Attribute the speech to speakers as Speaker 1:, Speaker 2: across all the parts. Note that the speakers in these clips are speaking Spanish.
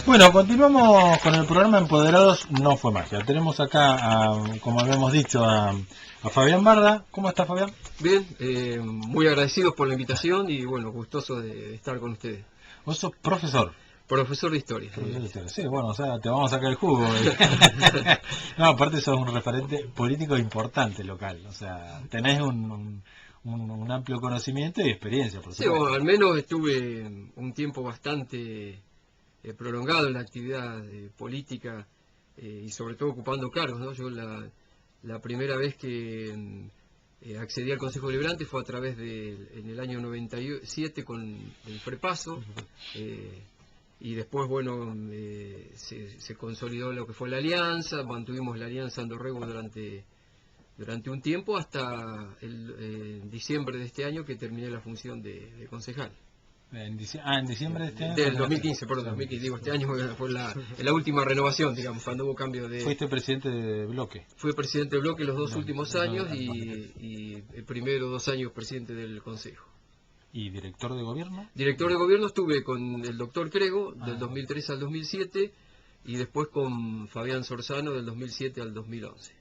Speaker 1: Bueno, continuamos con el programa Empoderados No Fue Magia. Tenemos acá, como habíamos dicho, a Fabián Barda. ¿Cómo está, Fabián?
Speaker 2: Bien, muy agradecidos por la invitación y bueno, gustoso de estar con ustedes.
Speaker 1: Vos sos profesor.
Speaker 2: Profesor de historia.
Speaker 1: Profesor de historia. Sí, bueno, o sea, te vamos a sacar el jugo. No, aparte sos un referente político importante local. O sea, tenés un amplio conocimiento y experiencia, por
Speaker 2: Sí,
Speaker 1: supuesto.
Speaker 2: bueno, al menos estuve un tiempo bastante prolongado en la actividad política y sobre todo ocupando cargos, ¿no? Yo la primera vez que accedí al Consejo Deliberante fue a través en el año 97 con el Frepaso, y después, bueno, se consolidó lo que fue la alianza, mantuvimos la alianza Andorrego durante un tiempo hasta diciembre de este año que terminé la función de concejal.
Speaker 1: En diciembre de este año.
Speaker 2: Del 2015, perdón, 2015, digo, este año fue la última renovación, digamos, cuando hubo cambio de...
Speaker 1: Fuiste presidente de bloque.
Speaker 2: Fui presidente del bloque los dos últimos años y el primero 2 años presidente del Consejo.
Speaker 1: ¿Y director de gobierno?
Speaker 2: Director de gobierno estuve con el doctor Crego del 2003 al 2007 y después con Fabián Sorzano del 2007 al 2011.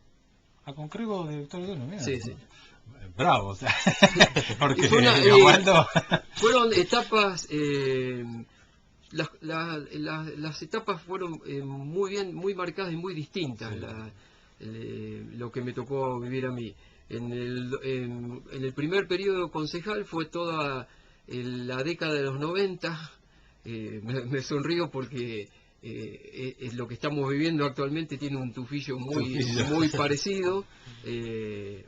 Speaker 1: Ah, con Crego, director de gobierno, mira.
Speaker 2: Sí, sí.
Speaker 1: Bravo, o sea, porque
Speaker 2: fueron etapas, las etapas fueron muy bien, muy marcadas y muy distintas, lo que me tocó vivir a mí. En el primer periodo concejal fue toda la década de los 90, me sonrío porque es lo que estamos viviendo actualmente tiene un tufillo muy parecido,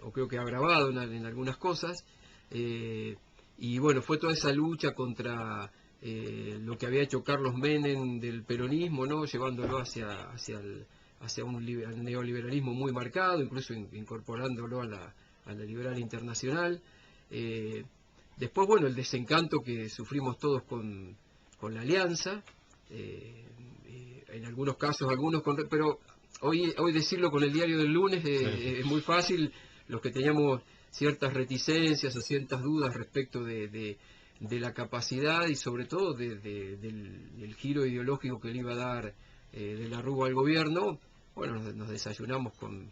Speaker 2: o creo que agravado en algunas cosas, y bueno, fue toda esa lucha contra lo que había hecho Carlos Menem del peronismo, ¿no? Llevándolo hacia un neoliberalismo muy marcado, incluso incorporándolo a la liberal internacional. Después, bueno, el desencanto que sufrimos todos con la alianza, en algunos casos, pero hoy decirlo con el diario del lunes es muy fácil. Los que teníamos ciertas reticencias o ciertas dudas respecto de la capacidad y sobre todo del giro ideológico que le iba a dar de la Rúa al gobierno, bueno, nos desayunamos con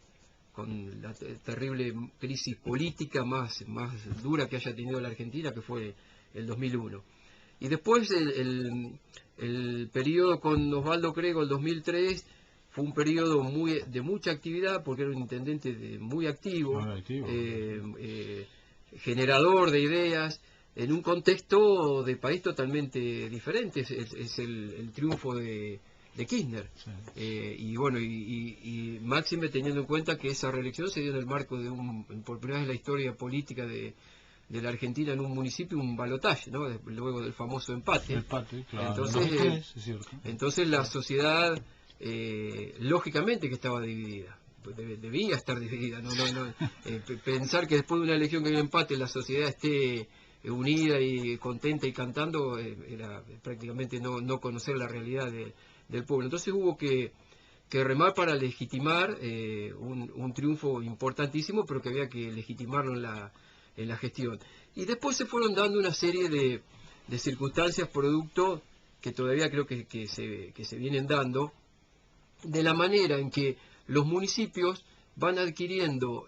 Speaker 2: la terrible crisis política más dura que haya tenido la Argentina, que fue el 2001. Y después el periodo con Osvaldo Crego, el 2003, fue un periodo de mucha actividad, porque era un intendente muy activo, generador de ideas, en un contexto de país totalmente diferente. Es el triunfo de Kirchner. Sí. Y bueno, y máxime teniendo en cuenta que esa reelección se dio en el marco de por primera vez en la historia política de la Argentina, en un municipio, un balotaje, ¿no? Luego del famoso empate.
Speaker 1: Claro.
Speaker 2: Entonces la sociedad, lógicamente que estaba dividida, debía estar dividida, pensar que después de una elección que hay un empate la sociedad esté unida y contenta y cantando, era prácticamente no conocer la realidad del pueblo. Entonces hubo que remar para legitimar un triunfo importantísimo, pero que había que legitimarlo en la gestión. Y después se fueron dando una serie de circunstancias producto que todavía creo que se vienen dando, de la manera en que los municipios van adquiriendo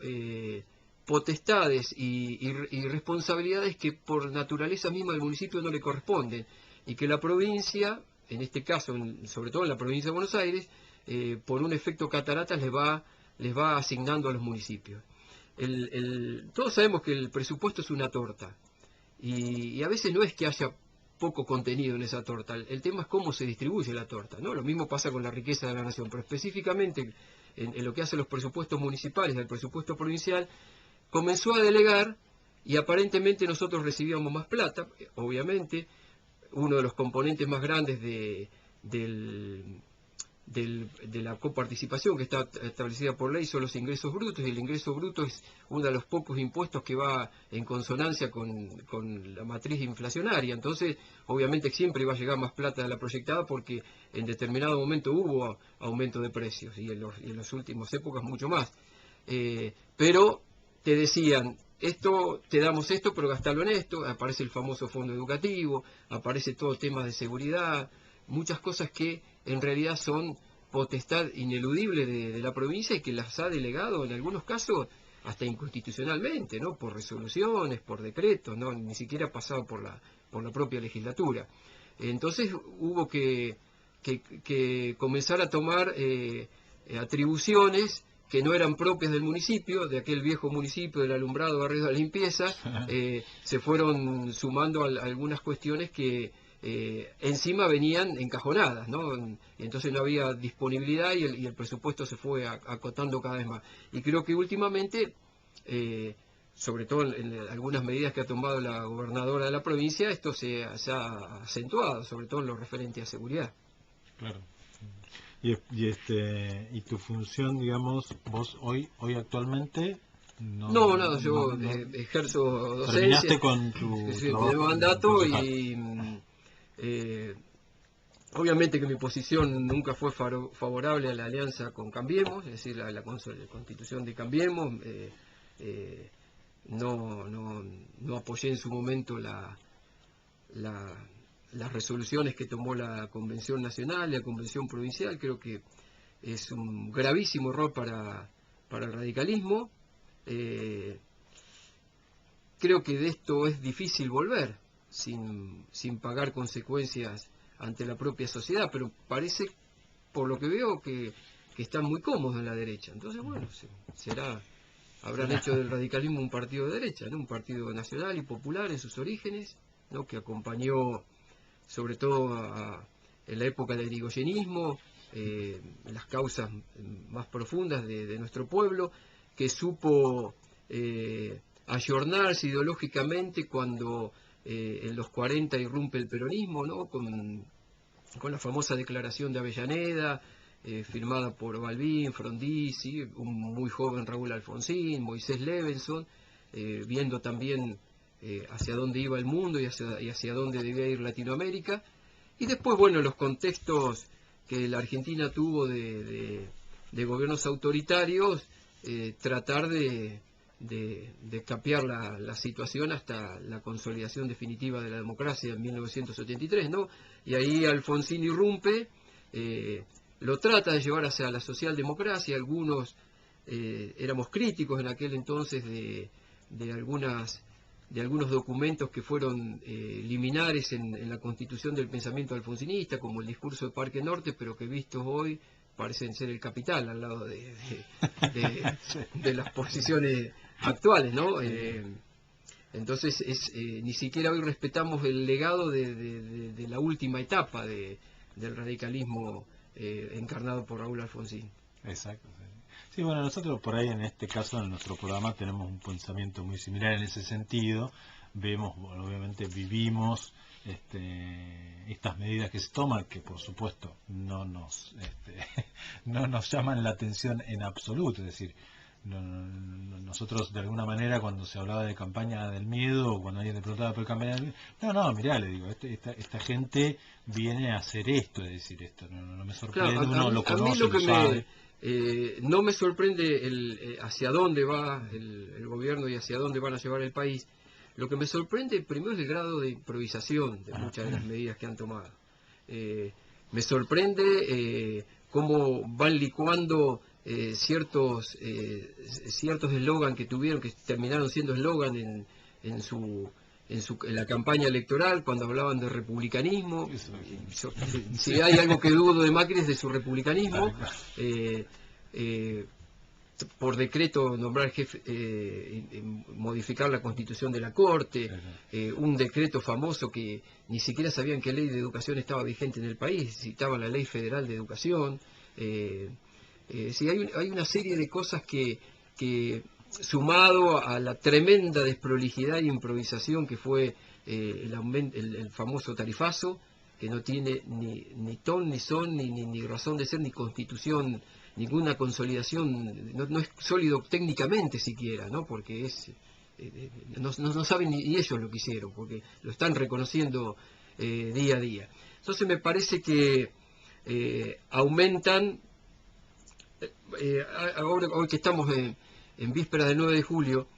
Speaker 2: potestades y responsabilidades que por naturaleza misma del municipio no le corresponden, y que la provincia, en este caso, sobre todo en la provincia de Buenos Aires, por un efecto cataratas les va asignando a los municipios. Todos sabemos que el presupuesto es una torta, y a veces no es que haya poco contenido en esa torta, el tema es cómo se distribuye la torta, ¿no? Lo mismo pasa con la riqueza de la nación, pero específicamente en lo que hace los presupuestos municipales, el presupuesto provincial, comenzó a delegar y aparentemente nosotros recibíamos más plata. Obviamente uno de los componentes más grandes de la coparticipación que está establecida por ley son los ingresos brutos, y el ingreso bruto es uno de los pocos impuestos que va en consonancia con la matriz inflacionaria. Entonces, obviamente siempre iba a llegar más plata de la proyectada, porque en determinado momento hubo aumento de precios, y en las últimas épocas mucho más. Pero te decían, te damos esto, pero gastalo en esto. Aparece el famoso fondo educativo, aparece todo temas de seguridad, muchas cosas que en realidad son potestad ineludible de la provincia y que las ha delegado en algunos casos hasta inconstitucionalmente, ¿no? Por resoluciones, por decretos, ¿no? Ni siquiera ha pasado por la propia legislatura. Entonces hubo que comenzar a tomar atribuciones que no eran propias del municipio, de aquel viejo municipio del alumbrado, barrio de la limpieza, se fueron sumando algunas cuestiones que encima venían encajonadas, ¿no? Y entonces no había disponibilidad y el presupuesto se fue acotando cada vez más. Y creo que últimamente, sobre todo en algunas medidas que ha tomado la gobernadora de la provincia, esto se ha acentuado, sobre todo en lo referente a seguridad.
Speaker 1: Claro. Y tu función, digamos, vos hoy actualmente
Speaker 2: No, yo ejerzo docencia.
Speaker 1: Terminaste con tu trabajo,
Speaker 2: mandato y obviamente que mi posición nunca fue favorable a la alianza con Cambiemos, es decir, la constitución de Cambiemos. No apoyé en su momento las resoluciones que tomó la Convención Nacional y la Convención Provincial. Creo que es un gravísimo error para el radicalismo. Creo que de esto es difícil volver sin pagar consecuencias ante la propia sociedad, pero parece, por lo que veo, que están muy cómodos en la derecha. Entonces, bueno, habrán hecho del radicalismo un partido de derecha, ¿no? Un partido nacional y popular en sus orígenes, ¿no? Que acompañó sobre todo en la época del irigoyenismo, las causas más profundas de nuestro pueblo, que supo ayornarse ideológicamente cuando en los 40 irrumpe el peronismo, ¿no? Con la famosa declaración de Avellaneda, firmada por Balbín, Frondizi, un muy joven Raúl Alfonsín, Moisés Levenson, viendo también hacia dónde iba el mundo y hacia dónde debía ir Latinoamérica. Y después, bueno, los contextos que la Argentina tuvo de gobiernos autoritarios, tratar de capear la situación hasta la consolidación definitiva de la democracia en 1983, ¿no? Y ahí Alfonsín irrumpe, lo trata de llevar hacia la socialdemocracia. Algunos éramos críticos en aquel entonces de algunos documentos que fueron liminares en la constitución del pensamiento alfonsinista, como el discurso de Parque Norte, pero que vistos hoy parecen ser el capital al lado de las posiciones actuales, ¿no? Entonces ni siquiera hoy respetamos el legado de la última etapa del radicalismo encarnado por Raúl Alfonsín.
Speaker 1: Exacto. Sí, bueno, nosotros por ahí en este caso, en nuestro programa, tenemos un pensamiento muy similar en ese sentido. Vemos, bueno, obviamente vivimos estas medidas que se toman, que por supuesto no nos llaman la atención en absoluto. Es decir, nosotros de alguna manera cuando se hablaba de campaña del miedo, o cuando alguien le preguntaba por campaña del miedo, mirá, le digo, esta gente viene a hacer esto, es decir, esto no me sorprende,
Speaker 2: claro,
Speaker 1: uno lo conoce,
Speaker 2: lo
Speaker 1: sabe.
Speaker 2: No me sorprende hacia dónde va el gobierno y hacia dónde van a llevar el país. Lo que me sorprende primero es el grado de improvisación de muchas de las medidas que han tomado. Me sorprende cómo van licuando ciertos eslogan que tuvieron, que terminaron siendo eslogan en la campaña electoral, cuando hablaban de republicanismo. Si hay algo que dudo de Macri es de su republicanismo. Por decreto nombrar jefe, modificar la constitución de la Corte, un decreto famoso que ni siquiera sabían qué ley de educación estaba vigente en el país, citaba la Ley Federal de Educación. Sí, hay una serie de cosas que sumado a la tremenda desprolijidad e improvisación que fue el famoso tarifazo, que no tiene ni ton, ni son, ni razón de ser, ni constitución, ninguna consolidación, no es sólido técnicamente siquiera, ¿no? Porque no saben ni ellos lo que hicieron, porque lo están reconociendo día a día. Entonces me parece que aumentan, ahora, hoy que estamos en víspera del 9 de julio,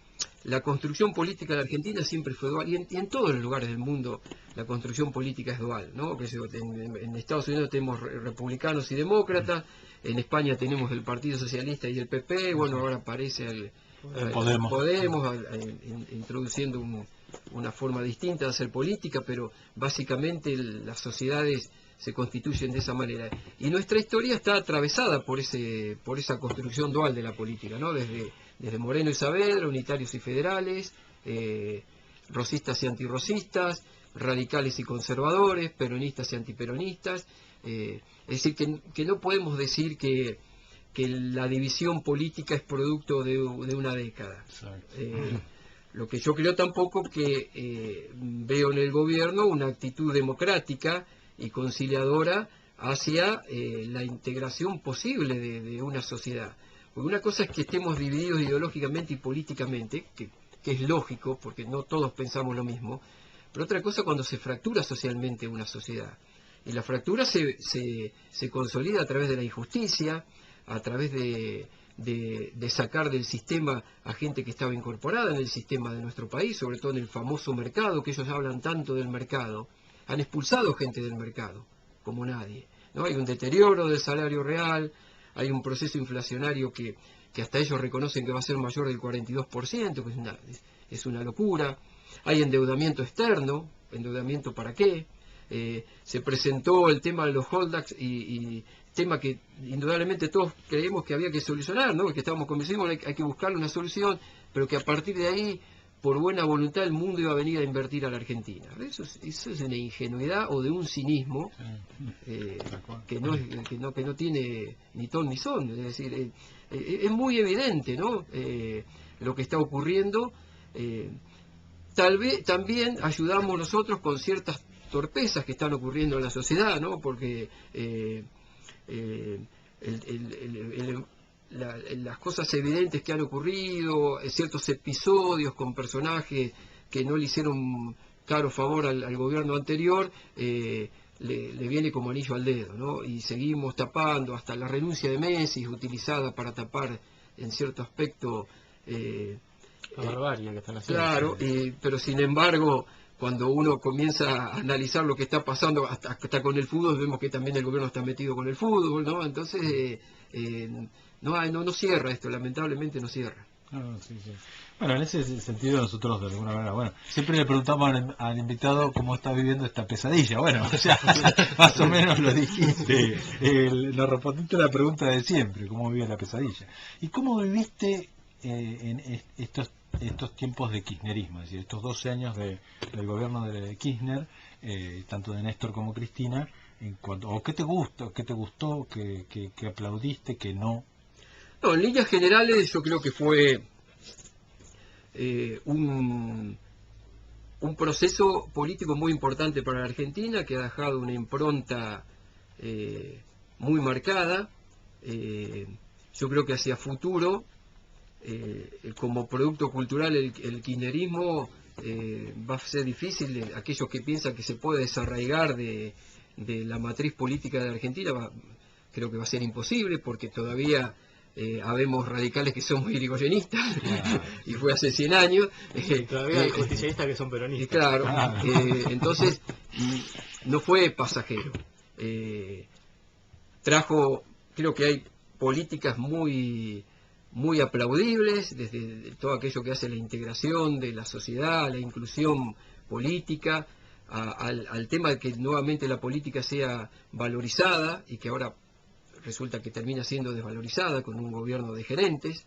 Speaker 2: la construcción política de la Argentina siempre fue dual, y en todos los lugares del mundo la construcción política es dual, ¿no? En Estados Unidos tenemos republicanos y demócratas, en España tenemos el Partido Socialista y el PP, bueno, ahora aparece Podemos introduciendo una forma distinta de hacer política, pero básicamente las sociedades se constituyen de esa manera. Y nuestra historia está atravesada por esa construcción dual de la política, ¿no? Desde Moreno y Saavedra, unitarios y federales, rosistas y antirrosistas, radicales y conservadores, peronistas y antiperonistas. Es decir, que no podemos decir que la división política es producto de una década. Lo que yo creo tampoco que veo en el gobierno una actitud democrática y conciliadora hacia la integración posible de una sociedad. Porque una cosa es que estemos divididos ideológicamente y políticamente, que es lógico, porque no todos pensamos lo mismo, pero otra cosa cuando se fractura socialmente una sociedad. Y la fractura se consolida a través de la injusticia, a través de sacar del sistema a gente que estaba incorporada en el sistema de nuestro país, sobre todo en el famoso mercado, que ellos hablan tanto del mercado. Han expulsado gente del mercado, como nadie, ¿no? Hay un deterioro del salario real, hay un proceso inflacionario que hasta ellos reconocen que va a ser mayor del 42%, que es una locura. Hay endeudamiento externo, ¿endeudamiento para qué? Se presentó el tema de los holdbacks y tema que indudablemente todos creemos que había que solucionar, ¿no? Que estábamos convencidos, hay que buscarle una solución, pero que a partir de ahí, por buena voluntad, el mundo iba a venir a invertir a la Argentina. Eso es una ingenuidad o de un cinismo que no tiene ni ton ni son. Es decir, es muy evidente, ¿no? Lo que está ocurriendo. Tal vez también ayudamos nosotros con ciertas torpezas que están ocurriendo en la sociedad, ¿no? Porque las cosas evidentes que han ocurrido, ciertos episodios con personajes que no le hicieron claro favor al gobierno anterior, le viene como anillo al dedo, ¿no? Y seguimos tapando, hasta la renuncia de Messi utilizada para tapar en cierto aspecto
Speaker 3: la barbarie que están haciendo.
Speaker 2: Claro, pero sin embargo, cuando uno comienza a analizar lo que está pasando hasta con el fútbol, vemos que también el gobierno está metido con el fútbol, ¿no? Entonces, no cierra esto, lamentablemente no cierra.
Speaker 1: Sí. Bueno, en ese sentido nosotros de alguna manera, siempre le preguntamos al invitado cómo está viviendo esta pesadilla. Bueno, o sea, más o menos lo dijiste, nos respondiste la pregunta de siempre, cómo vive la pesadilla. ¿Y cómo viviste en estos tiempos de kirchnerismo, es decir, estos 12 años del gobierno de Kirchner, tanto de Néstor como Cristina, o qué te gustó, que aplaudiste, que no?
Speaker 2: No, en líneas generales yo creo que fue un proceso político muy importante para la Argentina, que ha dejado una impronta muy marcada. Yo creo que hacia futuro, como producto cultural, el kirchnerismo va a ser difícil. Aquellos que piensan que se puede desarraigar de la matriz política de la Argentina, creo que va a ser imposible, porque todavía habemos radicales que son muy irigoyenistas, y fue hace 100 años.
Speaker 3: Todavía hay justicialistas que son peronistas.
Speaker 2: Claro, entonces no fue pasajero. Creo que hay políticas muy aplaudibles, desde todo aquello que hace la integración de la sociedad, la inclusión política, al tema de que nuevamente la política sea valorizada, y que ahora resulta que termina siendo desvalorizada con un gobierno de gerentes.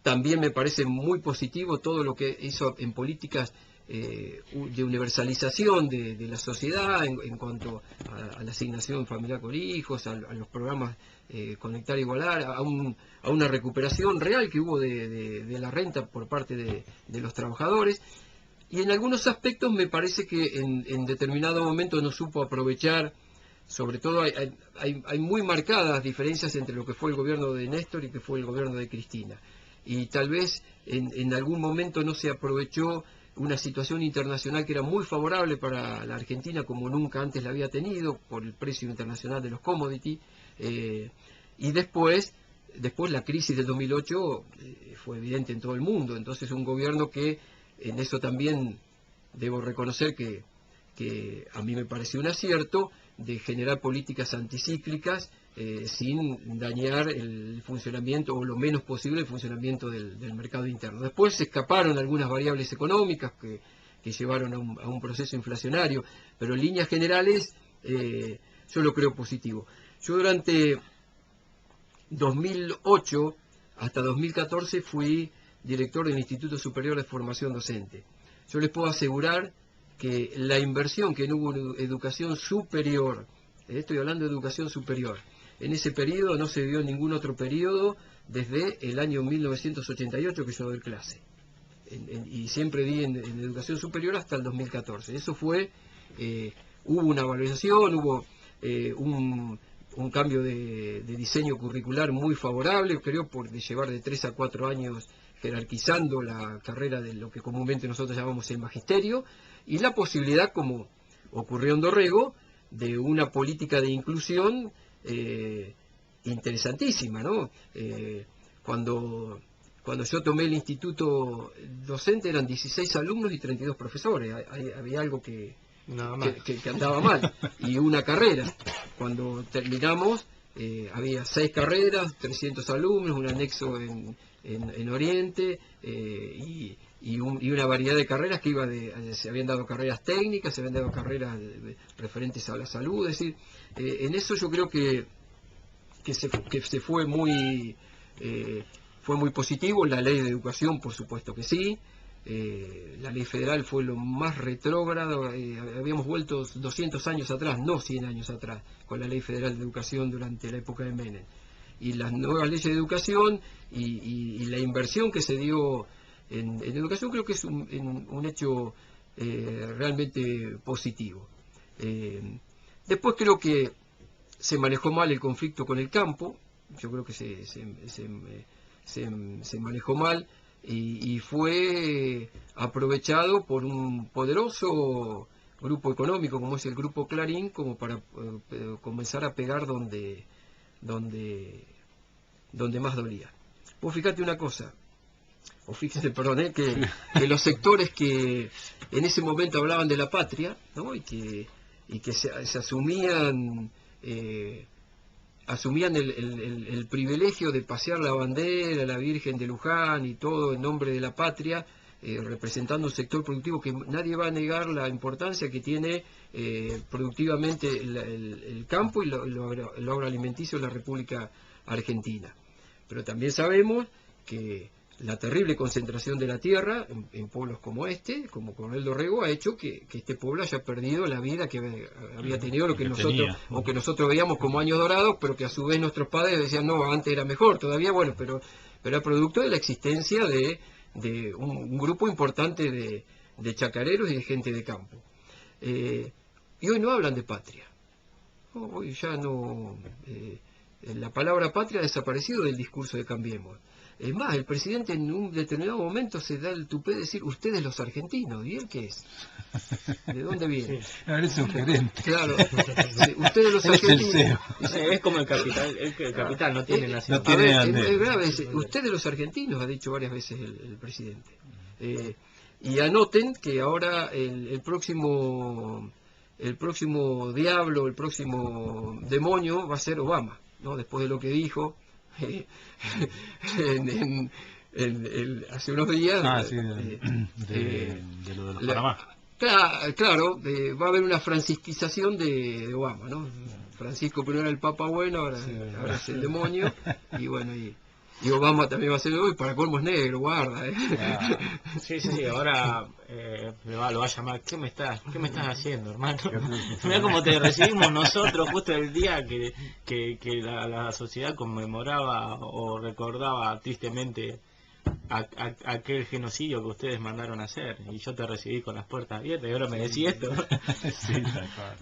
Speaker 2: También me parece muy positivo todo lo que hizo en políticas de universalización de la sociedad en cuanto a la asignación familiar con hijos, a los programas Conectar e Igualar, a una recuperación real que hubo de la renta por parte de los trabajadores. Y en algunos aspectos me parece que en determinado momento no supo aprovechar. Sobre todo hay muy marcadas diferencias entre lo que fue el gobierno de Néstor y que fue el gobierno de Cristina. Y tal vez en algún momento no se aprovechó una situación internacional que era muy favorable para la Argentina, como nunca antes la había tenido, por el precio internacional de los commodities. Y después después la crisis del 2008 fue evidente en todo el mundo, entonces un gobierno que en eso también debo reconocer que a mí me pareció un acierto de generar políticas anticíclicas sin dañar el funcionamiento o lo menos posible el funcionamiento del mercado interno. Después se escaparon algunas variables económicas que llevaron a un proceso inflacionario, pero en líneas generales yo lo creo positivo. Yo durante 2008 hasta 2014 fui director del Instituto Superior de Formación Docente. Yo les puedo asegurar que la inversión que no hubo en educación superior, estoy hablando de educación superior, en ese periodo no se vio en ningún otro periodo desde el año 1988 que yo doy clase. Y siempre di en educación superior hasta el 2014. Eso fue, hubo una valorización, hubo un cambio de diseño curricular muy favorable, creo, de llevar de 3 a 4 años jerarquizando la carrera de lo que comúnmente nosotros llamamos el magisterio, y la posibilidad, como ocurrió en Dorrego, de una política de inclusión interesantísima, ¿no? Cuando yo tomé el instituto docente eran 16 alumnos y 32 profesores, había algo que andaba mal, y una carrera. Cuando terminamos había 6 carreras, 300 alumnos, un anexo en Oriente y una variedad de carreras que se habían dado carreras técnicas, se habían dado carreras referentes a la salud, es decir, en eso yo creo que se fue muy positivo. La ley de educación, por supuesto que sí. La ley federal fue lo más retrógrado, habíamos vuelto 200 años atrás, no 100 años atrás, con la ley federal de educación durante la época de Menem. Y las nuevas leyes de educación y la inversión que se dio en educación creo que es un hecho realmente positivo. Después creo que se manejó mal el conflicto con el campo, yo creo que se manejó mal, y fue aprovechado por un poderoso grupo económico como es el Grupo Clarín, como para comenzar a pegar donde más dolía. Vos fíjate una cosa, o fíjese, perdón, que los sectores que en ese momento hablaban de la patria, ¿no? y que se asumían el privilegio de pasear la bandera, la Virgen de Luján y todo en nombre de la patria, representando un sector productivo que nadie va a negar la importancia que tiene productivamente el campo y lo agroalimenticio en la República Argentina. Pero también sabemos que la terrible concentración de la tierra en pueblos como como Coronel Dorrego, ha hecho que este pueblo haya perdido la vida que había tenido, lo que nosotros veíamos como años dorados, pero que a su vez nuestros padres decían, no, antes era mejor, todavía, bueno, pero era producto de la existencia de un grupo importante de chacareros y de gente de campo. Y hoy no hablan de patria. Hoy ya no... la palabra patria ha desaparecido del discurso de Cambiemos. Es más, el presidente en un determinado momento se da el tupé de decir, ustedes los argentinos, ¿y él qué es? ¿De dónde viene?
Speaker 1: Sí. Ahora es un gerente.
Speaker 2: Claro, ustedes los argentinos.
Speaker 3: Es como el capital, el capital no tiene nacionalidad.
Speaker 2: Es grave, ustedes los argentinos, ha dicho varias veces el presidente. Y anoten que ahora el próximo diablo, el próximo demonio va a ser Obama, ¿no? Después de lo que dijo hace unos días,
Speaker 1: de lo de los Panamá.
Speaker 2: Claro, va a haber una francisquización de Obama, ¿no? Francisco primero era el Papa bueno, ahora es el demonio, y bueno, y Obama también va a ser hoy, para colmo es negro, guarda,
Speaker 3: Sí, ahora lo va a llamar, ¿qué me estás haciendo, hermano? Mira cómo te recibimos nosotros justo el día que la sociedad conmemoraba o recordaba tristemente aquel genocidio que ustedes mandaron a hacer, y yo te recibí con las puertas abiertas y ahora me decís esto.
Speaker 1: Sí, tal cual.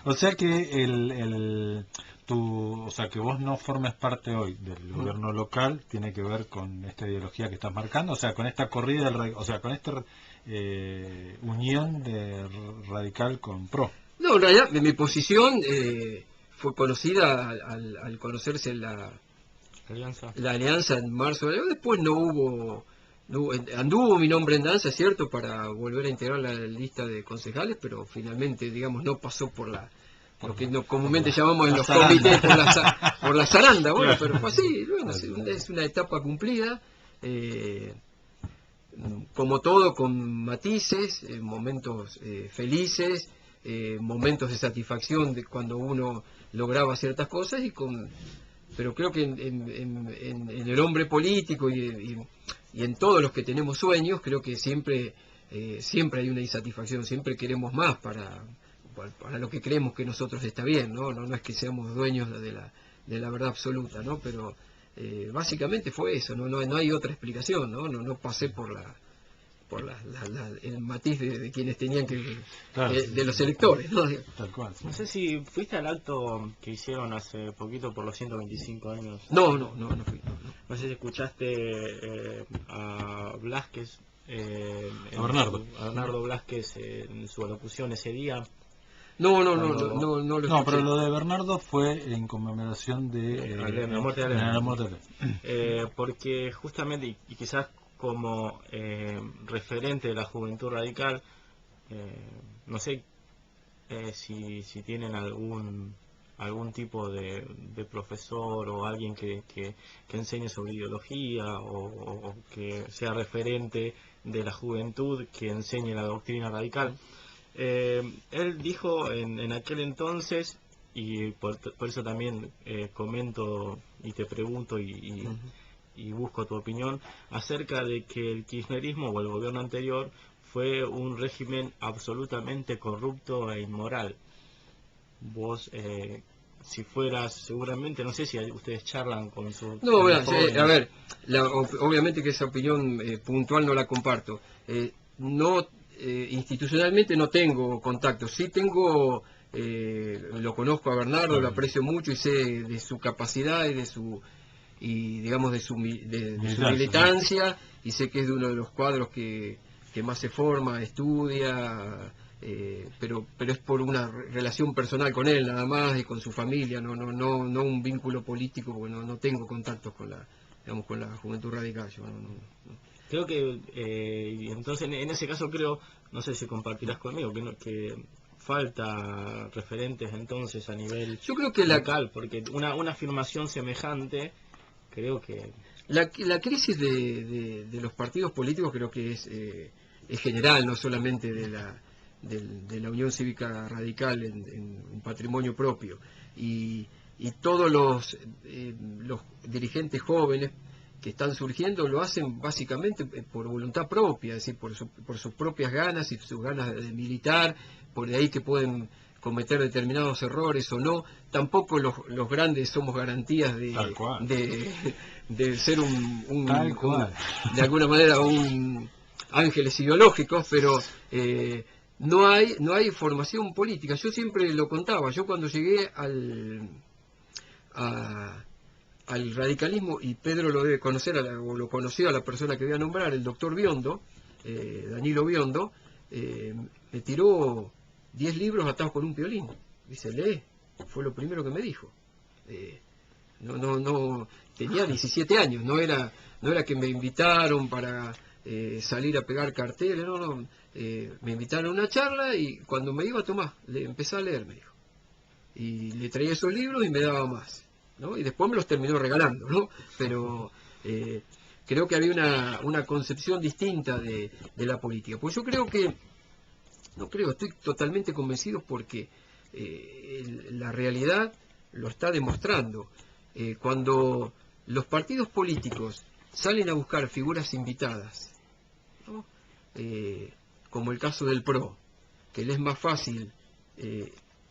Speaker 1: O sea que que vos no formes parte hoy del gobierno local tiene que ver con esta ideología que estás marcando, o sea, con esta corrida, con esta unión de radical con PRO.
Speaker 2: No, en realidad mi posición fue conocida al conocerse la
Speaker 3: alianza.
Speaker 2: La alianza en marzo, después no hubo, anduvo mi nombre en danza, es cierto, para volver a integrar la lista de concejales, pero finalmente, digamos, no pasó por lo que comúnmente llamamos en los comités por la zaranda. Bueno, pero fue así, bueno, es una etapa cumplida, como todo, con matices, momentos felices, momentos de satisfacción de cuando uno lograba ciertas cosas, pero creo que en el hombre político y en todos los que tenemos sueños, creo que siempre hay una insatisfacción, siempre queremos más para lo que creemos que nosotros está bien, no es que seamos dueños de la verdad absoluta, ¿no? Pero básicamente fue eso, no hay otra explicación, no pasé por el matiz de quienes tenían que,
Speaker 1: Claro,
Speaker 2: de los electores, ¿no?
Speaker 1: Tal cual.
Speaker 3: No sé si fuiste al acto que hicieron hace poquito por los 125 años.
Speaker 2: No fui, no.
Speaker 3: No sé si escuchaste a Blázquez,
Speaker 1: A Bernardo.
Speaker 3: a Bernardo Blázquez en su alocución ese día.
Speaker 2: No lo escuché.
Speaker 1: Pero lo de Bernardo fue en conmemoración de
Speaker 3: la muerte de
Speaker 1: la
Speaker 3: Alem.
Speaker 1: muerte de Alem.
Speaker 3: Porque justamente, y quizás como referente de la juventud radical, no sé si tienen algún tipo de profesor o alguien que enseñe sobre ideología o que sea referente de la juventud que enseñe la doctrina radical. Él dijo en aquel entonces, y por eso también comento y te pregunto y busco tu opinión acerca de que el kirchnerismo o el gobierno anterior fue un régimen absolutamente corrupto e inmoral. Vos, si fueras, seguramente, no sé si ustedes charlan con su...
Speaker 2: No, bueno, a ver, obviamente que esa opinión puntual no la comparto. Institucionalmente no tengo contacto, sí tengo, lo conozco a Bernardo, lo aprecio mucho y sé de su capacidad y de su militancia, y sé que es de uno de los cuadros que más se forma, estudia, pero es por una relación personal con él nada más y con su familia, no un vínculo político, porque no tengo contactos con la juventud radical. Yo no.
Speaker 3: Creo que, y entonces en ese caso creo, no sé si compartirás conmigo, que falta referentes entonces a nivel
Speaker 2: yo creo que
Speaker 3: local, porque una afirmación semejante, creo que...
Speaker 2: La crisis de los partidos políticos creo que es general, no solamente de la Unión Cívica Radical en un patrimonio propio. Y todos los dirigentes jóvenes que están surgiendo lo hacen básicamente por voluntad propia, es decir, por sus propias ganas y sus ganas de militar, por ahí que pueden cometer determinados errores o no. Tampoco los grandes somos garantías de ser de alguna manera un ángeles ideológicos, pero no hay formación política. Yo siempre lo contaba, yo cuando llegué al radicalismo, y Pedro lo debe conocer, o lo conoció a la persona que voy a nombrar, el doctor Biondo, Danilo Biondo, me tiró 10 libros atados con un violín. Dice, lee, fue lo primero que me dijo. No, tenía 17 años, no era que me invitaron para salir a pegar carteles, me invitaron a una charla y cuando me iba a tomar, le empecé a leer, me dijo. Y le traía esos libros y me daba más, ¿no? Y después me los terminó regalando, ¿no? Pero creo que había una concepción distinta de la política. Pues yo creo que, estoy totalmente convencido porque la realidad lo está demostrando. Cuando los partidos políticos salen a buscar figuras invitadas, ¿no? Como el caso del PRO, que les es más fácil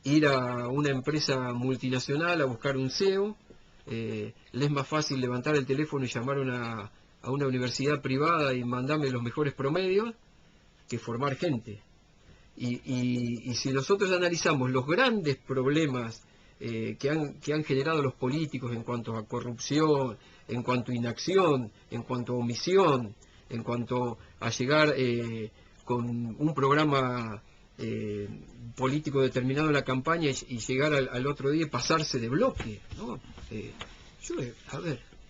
Speaker 2: ir a una empresa multinacional a buscar un CEO, les es más fácil levantar el teléfono y llamar a una universidad privada y mandarme los mejores promedios, que formar gente. Y si nosotros analizamos los grandes problemas que han generado los políticos en cuanto a corrupción, en cuanto a inacción, en cuanto a omisión, en cuanto a llegar con un programa político determinado en la campaña y llegar al otro día y pasarse de bloque, ¿no?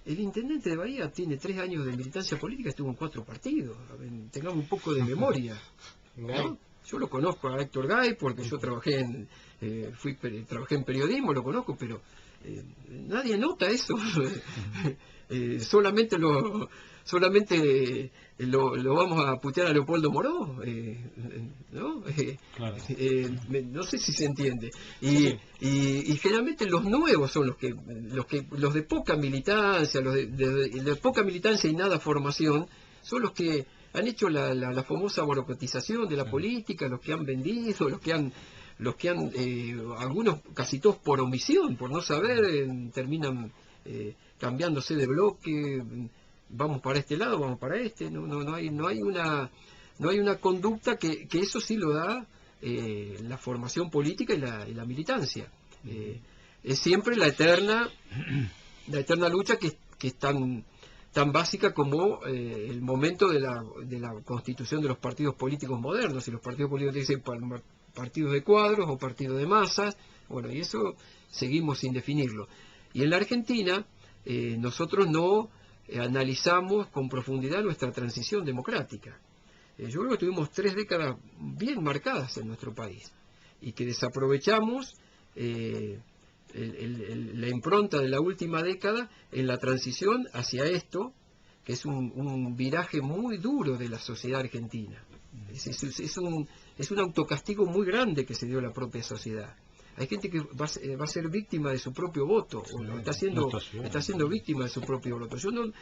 Speaker 2: el intendente de Bahía tiene 3 años de militancia política, estuvo en 4 partidos. A ver, tengamos un poco de memoria, ¿no? Yo lo conozco a Héctor Gay porque yo trabajé trabajé en periodismo, lo conozco, pero nadie nota eso. Solamente lo vamos a putear a Leopoldo Moró, ¿no?
Speaker 1: Claro.
Speaker 2: No sé si se entiende. Y generalmente los nuevos son los de poca militancia, de poca militancia y nada formación, son los que han hecho la famosa burocratización de la política, los que han vendido, los que han algunos casi todos por omisión, por no saber, terminan cambiándose de bloque, vamos para este lado, vamos para este, no hay una conducta que eso sí lo da la formación política y la militancia. Es siempre la eterna lucha que es tan básica como el momento de la constitución de los partidos políticos modernos. Y los partidos políticos dicen partidos de cuadros o partidos de masas, bueno, y eso seguimos sin definirlo. Y en la Argentina nosotros no analizamos con profundidad nuestra transición democrática. Yo creo que tuvimos 3 décadas bien marcadas en nuestro país y que desaprovechamos la impronta de la última década en la transición hacia esto, que es un viraje muy duro de la sociedad argentina. Es un autocastigo muy grande que se dio a la propia sociedad. Hay gente que va a ser víctima de su propio voto, o lo está siendo víctima de su propio voto. Yo no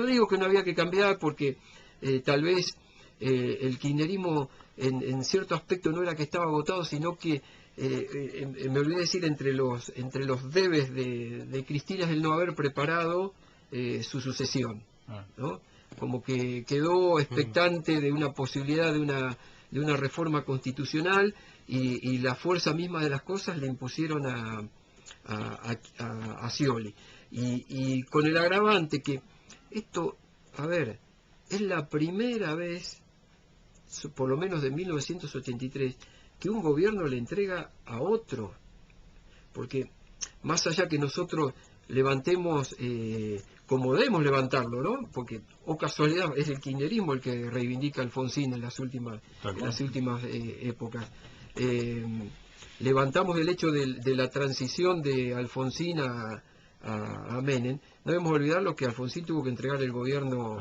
Speaker 2: digo que no había que cambiar, porque tal vez el kirchnerismo en cierto aspecto no era que estaba agotado, sino que me olvidé decir, entre los debes de Cristina es el no haber preparado su sucesión, ¿no? Como que quedó expectante de una posibilidad de una reforma constitucional, y la fuerza misma de las cosas le impusieron a Scioli, y con el agravante que esto, a ver, es la primera vez, por lo menos de 1983, que un gobierno le entrega a otro, porque más allá que nosotros levantemos como debemos levantarlo, ¿no? Porque, o casualidad, es el kirchnerismo el que reivindica a Alfonsín en las últimas épocas. Levantamos el hecho de la transición de Alfonsín a Menem. No debemos olvidar lo que Alfonsín tuvo que entregar el gobierno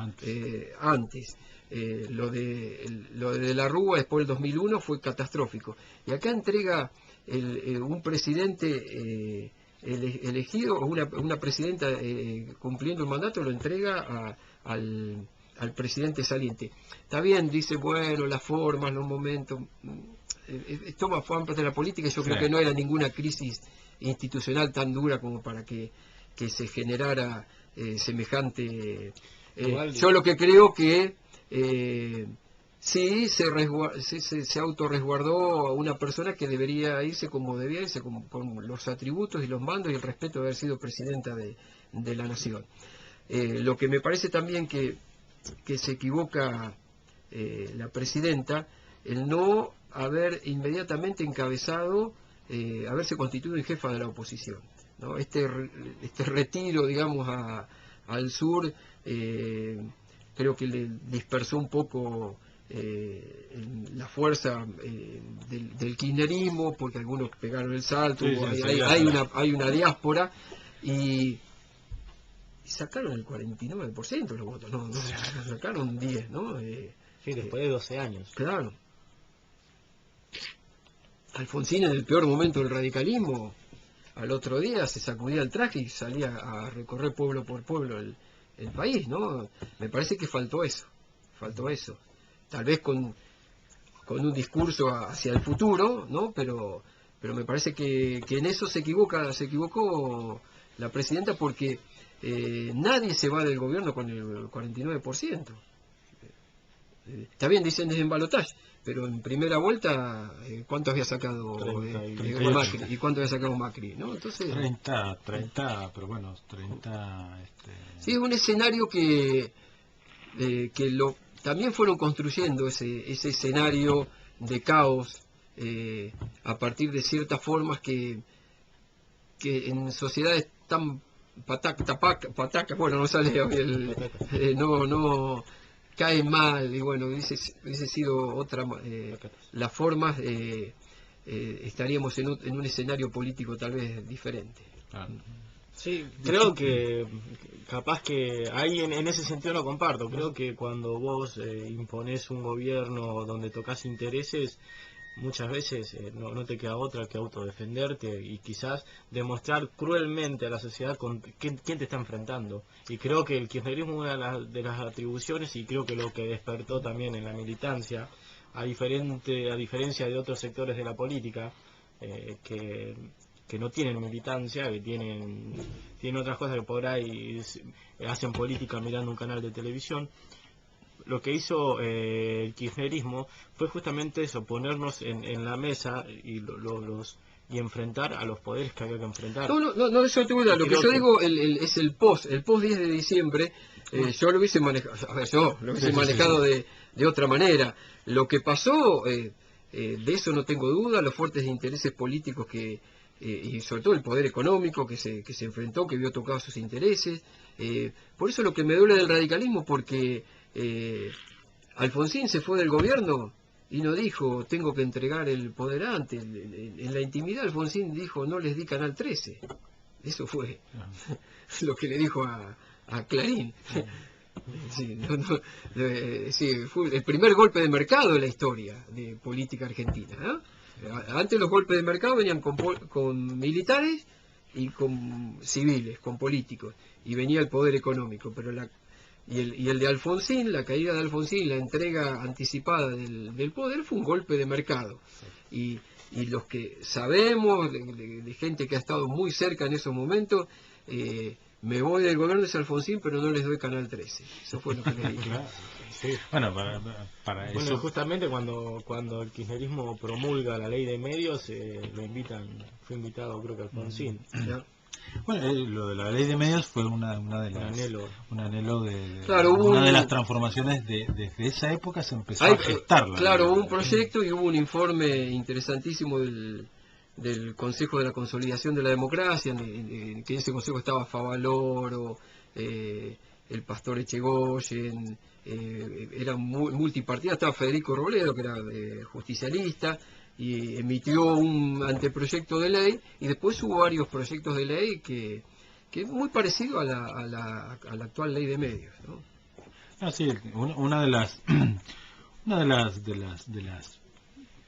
Speaker 2: antes. Lo de la Rúa después del 2001 fue catastrófico. Y acá entrega un presidente elegido, o una presidenta cumpliendo el mandato, lo entrega al presidente saliente. Está bien, dice, bueno, las formas, los momentos, toma parte de la política, y yo creo que no era ninguna crisis institucional tan dura como para que se generara semejante... yo lo que creo que sí se autorresguardó a una persona que debería irse como debía irse, con los atributos y los mandos y el respeto de haber sido presidenta de la nación. Lo que me parece también que se equivoca la presidenta, el no haber inmediatamente encabezado, haberse constituido en jefa de la oposición, ¿no? Este retiro, digamos, al sur, creo que le dispersó un poco la fuerza del kirchnerismo, porque algunos pegaron el salto, hay una diáspora, y sacaron el 49% de los votos, no sacaron 10, ¿no?
Speaker 3: Sí, después de 12 años.
Speaker 2: Claro. Alfonsín, en el peor momento del radicalismo, al otro día se sacudía el traje y salía a recorrer pueblo por pueblo el país, ¿no? Me parece que faltó eso. Tal vez con un discurso hacia el futuro, ¿no? Pero me parece que en eso se equivocó la presidenta, porque nadie se va del gobierno con el 49%. Está bien, dicen desde en balotaje, pero en primera vuelta, ¿cuánto había sacado Macri? ¿Y cuánto había sacado Macri? ¿No? Entonces,
Speaker 1: 30, pero bueno, 30...
Speaker 2: Sí, es un escenario que también fueron construyendo ese escenario de caos a partir de ciertas formas que en sociedades tan pataca, bueno, no sale hoy no cae mal, y bueno, hubiese sido otra, las formas, estaríamos en un escenario político tal vez diferente.
Speaker 1: Claro.
Speaker 3: Sí, creo que capaz que ahí en ese sentido lo comparto. Creo que cuando vos imponés un gobierno donde tocas intereses, muchas veces no te queda otra que autodefenderte y quizás demostrar cruelmente a la sociedad con quién te está enfrentando. Y creo que el kirchnerismo, una de las atribuciones, y creo que lo que despertó también en la militancia, a diferencia de otros sectores de la política, que no tienen militancia, que tienen otras cosas, que por ahí hacen política mirando un canal de televisión. Lo que hizo el kirchnerismo fue justamente eso, ponernos en la mesa y enfrentar a los poderes que había que enfrentar.
Speaker 2: No, eso te voy a dar. Lo que yo digo es el post 10 de diciembre. Yo lo hubiese manejado, manejado de otra manera. Lo que pasó, de eso no tengo duda, los fuertes intereses políticos y sobre todo el poder económico que se enfrentó, que vio tocados sus intereses. Por eso lo que me duele del radicalismo, porque Alfonsín se fue del gobierno y no dijo, tengo que entregar el poder antes. En la intimidad Alfonsín dijo, no les di Canal 13. Eso fue lo que le dijo a Clarín. Fue el primer golpe de mercado en la historia de política argentina, ¿no? Antes los golpes de mercado venían con militares y con civiles, con políticos, y venía el poder económico, pero el de Alfonsín, la caída de Alfonsín, la entrega anticipada del poder fue un golpe de mercado. Y los que sabemos, de gente que ha estado muy cerca en esos momentos, me voy del gobierno de Alfonsín, pero no les doy Canal 13. Eso fue lo que le dije.
Speaker 1: Sí. Bueno, para eso...
Speaker 3: Bueno, justamente cuando el kirchnerismo promulga la ley de medios, fue invitado creo que Alfonsín.
Speaker 1: Bueno, lo de la ley de medios fue un anhelo de
Speaker 2: claro,
Speaker 1: una de las transformaciones desde esa época se empezó a gestar.
Speaker 2: Claro, hubo un proyecto y hubo un informe interesantísimo del Consejo de la Consolidación de la Democracia, que en ese consejo estaba Favaloro, el pastor Echegoyen, era multipartida, estaba Federico Robledo, que era justicialista, y emitió un anteproyecto de ley, y después hubo varios proyectos de ley que es muy parecido a la actual ley de medios, ¿no?
Speaker 1: Ah, sí, una de las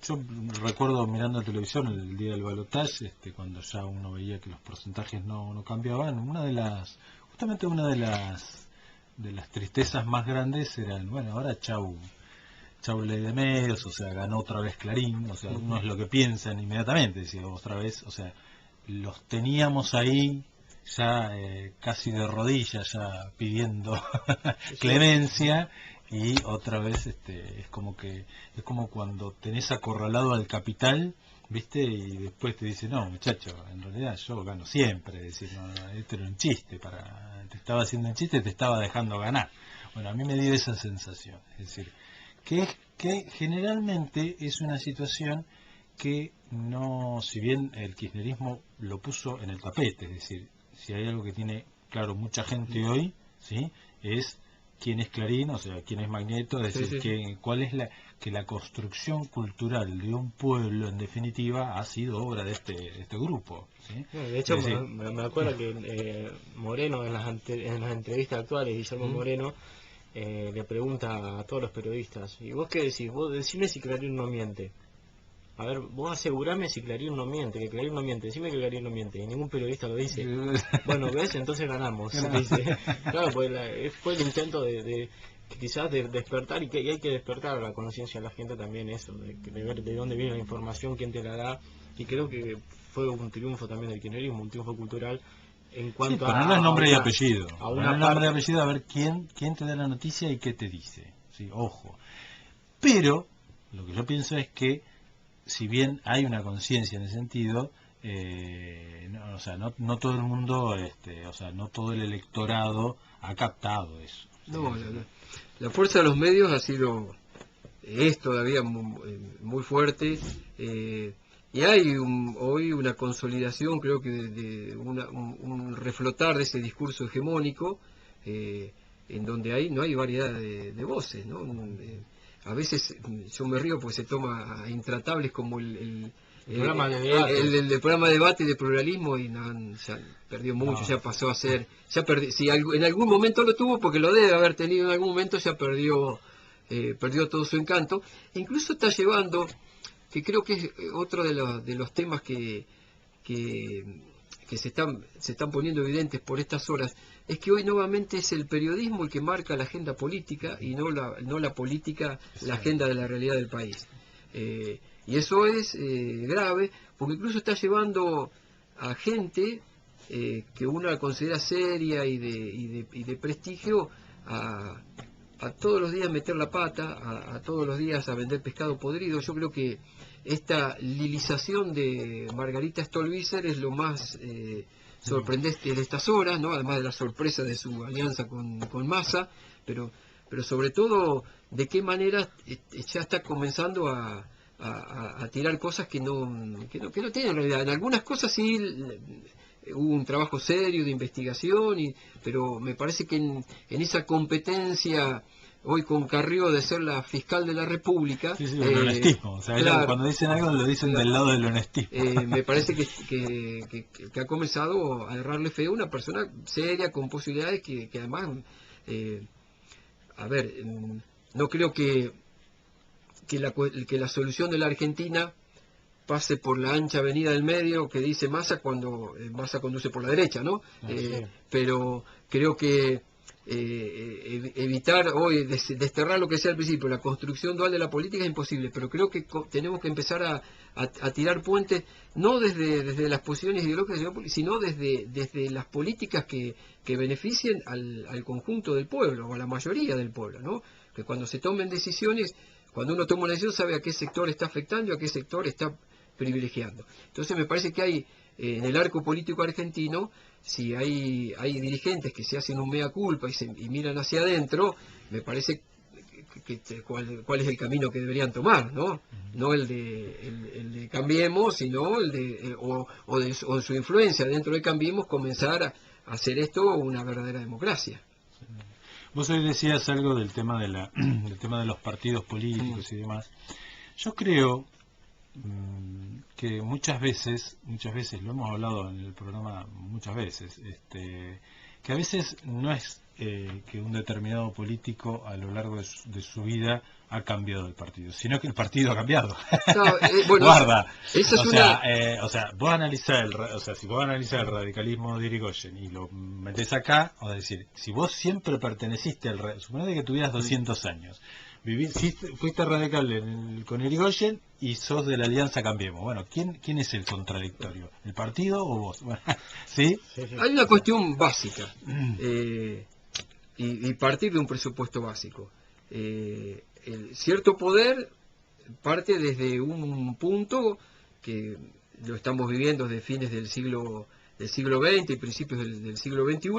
Speaker 1: yo recuerdo mirando la televisión el día del balotaje, cuando ya uno veía que los porcentajes no cambiaban, justamente una de las tristezas más grandes eran, bueno, ahora chau ley de medios, o sea, ganó otra vez Clarín, o sea, uno es lo que piensan inmediatamente, decía, otra vez, o sea, los teníamos ahí ya casi de rodillas, ya pidiendo clemencia, y otra vez es como cuando tenés acorralado al capital, ¿viste? Y después te dice, no, muchacho, en realidad yo gano siempre, es decir, no, este era un chiste, te estaba haciendo un chiste, te estaba dejando ganar. Bueno, a mí me dio esa sensación, es decir, que generalmente es una situación que no, si bien el kirchnerismo lo puso en el tapete, es decir, si hay algo que tiene claro mucha gente hoy, ¿sí?, es quién es Clarín, o sea, quién es Magneto, es decir, cuál es la construcción cultural de un pueblo, en definitiva, ha sido obra de este grupo, ¿sí?
Speaker 3: De hecho, me acuerdo que Moreno, en las entrevistas actuales, Guillermo Moreno, le pregunta a todos los periodistas, ¿y vos qué decís? Vos decime si Clarín no miente. A ver, vos asegurame si Clarín no miente, que Clarín no miente, decime que Clarín no miente, y ningún periodista lo dice. Bueno, ¿ves? Entonces ganamos. Dice. Claro, pues fue el intento de quizás de despertar, y hay que despertar la conciencia de la gente también, eso, de ver de dónde viene la información, quién te la da, y creo que fue un triunfo también del kirchnerismo, un triunfo cultural, en cuanto
Speaker 1: ponerle nombre y apellido,
Speaker 3: nombre
Speaker 1: y apellido, a ver quién te da la noticia y qué te dice, sí, ojo. Pero lo que yo pienso es que si bien hay una conciencia en ese sentido, no todo el mundo, no todo el electorado ha captado eso.
Speaker 2: No, la fuerza de los medios es todavía muy fuerte, y hay hoy una consolidación, creo que de un reflotar de ese discurso hegemónico, en donde no hay variedad de voces, ¿no? A veces yo me río porque se toma a intratables como el
Speaker 3: programa de debate.
Speaker 2: el programa de debate de pluralismo, y ya perdió mucho, ya pasó a ser, si en algún momento lo tuvo, porque lo debe haber tenido en algún momento, ya perdió todo su encanto. E incluso está llevando, que creo que es otro de los temas que se están poniendo evidentes por estas horas, es que hoy nuevamente es el periodismo el que marca la agenda política, y no la política la agenda de la realidad del país. Y eso es grave, porque incluso está llevando a gente que uno la considera seria y de prestigio a todos los días meter la pata, a todos los días a vender pescado podrido. Yo creo que esta lilización de Margarita Stolbizer es lo más sorprendente de estas horas, ¿no? Además de la sorpresa de su alianza con Massa, pero sobre todo de qué manera ya está comenzando a tirar cosas que no tienen realidad. En algunas cosas sí hubo un trabajo serio de investigación, pero me parece que en esa competencia hoy con Carrió de ser la fiscal de la República,
Speaker 1: el honestismo, o sea,
Speaker 2: claro,
Speaker 1: cuando dicen algo lo dicen del lado del honestismo.
Speaker 2: Me parece que ha comenzado a errarle feo una persona seria, con posibilidades, que además no creo que la solución de la Argentina pase por la ancha avenida del medio que dice Massa, cuando Massa conduce por la derecha, ¿no?
Speaker 3: Sí.
Speaker 2: Pero creo que evitar hoy, desterrar lo que sea al principio, la construcción dual de la política es imposible, pero creo que tenemos que empezar a tirar puentes, no desde las posiciones ideológicas, sino desde las políticas que beneficien al conjunto del pueblo, o a la mayoría del pueblo, ¿no? Que cuando se tomen decisiones, cuando uno toma una decisión, sabe a qué sector está afectando y a qué sector está privilegiando. Entonces me parece que hay, en el arco político argentino, si hay dirigentes que se hacen un mea culpa y miran hacia adentro, me parece cuál es el camino que deberían tomar, ¿no? No el de Cambiemos, sino el de o su influencia dentro de Cambiemos, comenzar a hacer esto una verdadera democracia.
Speaker 1: Vos hoy decías algo del tema del tema de los partidos políticos y demás. Yo creo que muchas veces lo hemos hablado en el programa muchas veces, que a veces no es que un determinado político a lo largo de su vida ha cambiado el partido, sino que el partido ha cambiado.
Speaker 2: No, bueno,
Speaker 1: Guarda,
Speaker 2: esa es
Speaker 1: o sea, vos analizás si vos analizás el radicalismo de Irigoyen y lo metés acá, o decir, si vos siempre perteneciste suponete que tuvieras 200 años, fuiste radical con Irigoyen y sos de la Alianza Cambiemos. Bueno, ¿quién es el contradictorio? ¿El partido o vos? Bueno, ¿sí?
Speaker 2: Hay una cuestión básica, y partir de un presupuesto básico. El cierto poder parte desde un punto que lo estamos viviendo desde fines del siglo XX y principios del siglo XXI,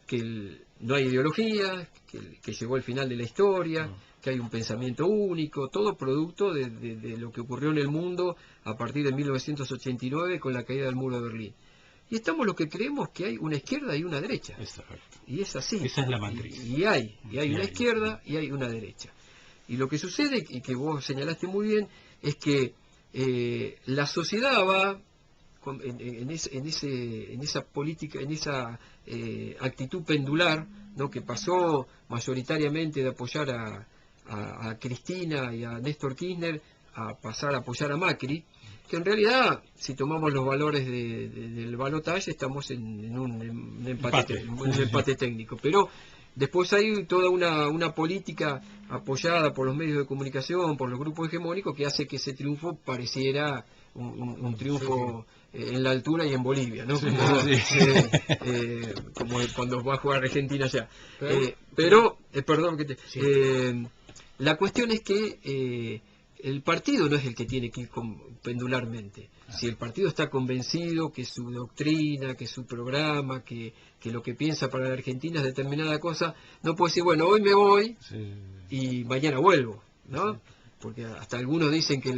Speaker 2: que no hay ideología, que llegó al final de la historia, que hay un pensamiento único, todo producto de lo que ocurrió en el mundo a partir de 1989 con la caída del muro de Berlín. Y estamos los que creemos que hay una izquierda y una derecha.
Speaker 1: Exacto.
Speaker 2: Y es así.
Speaker 1: Esa es la matriz.
Speaker 2: Y hay una izquierda y hay una derecha. Y lo que sucede, y que vos señalaste muy bien, es que la sociedad va en esa política, en esa actitud pendular, ¿no? Que pasó mayoritariamente de apoyar a Cristina y a Néstor Kirchner a pasar a apoyar a Macri, que en realidad, si tomamos los valores del balotaje, estamos en un empate técnico. Pero después hay toda una política apoyada por los medios de comunicación, por los grupos hegemónicos, que hace que ese triunfo pareciera un triunfo en la altura y en Bolivia, ¿no? Como cuando va a jugar Argentina allá. La cuestión es que el partido no es el que tiene que ir pendularmente. Si el partido está convencido que su doctrina, que su programa, que lo que piensa para la Argentina es determinada cosa, no puede decir, bueno, hoy me voy y mañana vuelvo, ¿no? Porque hasta algunos dicen que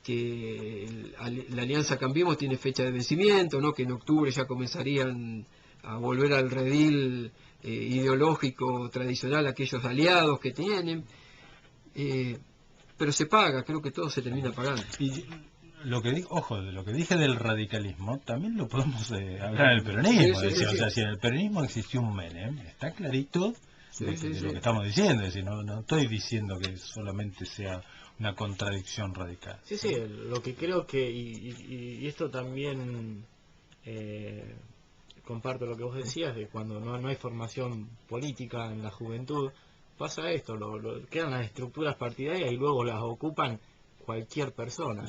Speaker 2: la Alianza Cambiemos tiene fecha de vencimiento, ¿no? Que en octubre ya comenzarían a volver al redil ideológico tradicional aquellos aliados que tienen, pero se paga, creo que todo se termina pagando.
Speaker 1: Y lo que ojo, de lo que dije del radicalismo, también lo podemos hablar del peronismo.
Speaker 2: Sí, sí,
Speaker 1: o
Speaker 2: sí.
Speaker 1: sea, si en el peronismo existió un Menem, está clarito de
Speaker 2: Sí.
Speaker 1: lo que estamos diciendo. Es decir, no estoy diciendo que solamente sea una contradicción radical.
Speaker 3: Sí, sí, lo que creo que, y esto también comparto lo que vos decías, de cuando no hay formación política en la juventud, pasa esto, quedan las estructuras partidarias y luego las ocupan cualquier persona.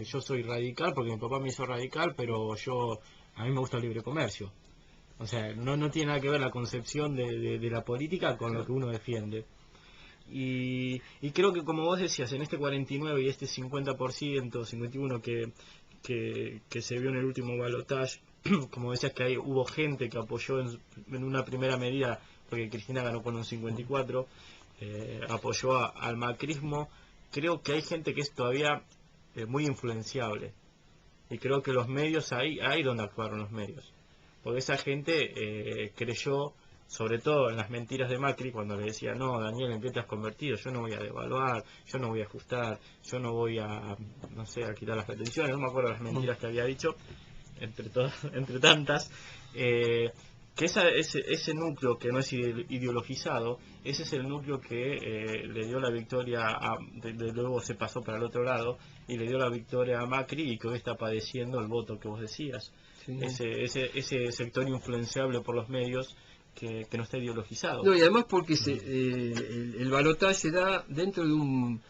Speaker 3: Yo soy radical porque mi papá me hizo radical, pero a mí me gusta el libre comercio. O sea, no tiene nada que ver la concepción de la política con lo que uno defiende. Y creo que, como vos decías, en este 49 y este 50%, 51% que se vio en el último balotaje, como decías que hubo gente que apoyó en una primera medida, porque Cristina ganó con un 54%, apoyó al macrismo. Creo que hay gente que es todavía muy influenciable. Y creo que los medios, ahí donde actuaron los medios. Porque esa gente creyó, sobre todo en las mentiras de Macri, cuando le decía, no, Daniel, ¿en qué te has convertido? Yo no voy a devaluar, yo no voy a ajustar, yo no voy a quitar las retenciones, no me acuerdo las mentiras que había dicho, entre tantas, que ese núcleo que no es ideologizado, ese es el núcleo que le dio la victoria, luego se pasó para el otro lado, y le dio la victoria a Macri, y que hoy está padeciendo el voto que vos decías. Sí. Ese sector influenciable por los medios que no está ideologizado.
Speaker 2: No, y además porque el balotaje se da dentro de un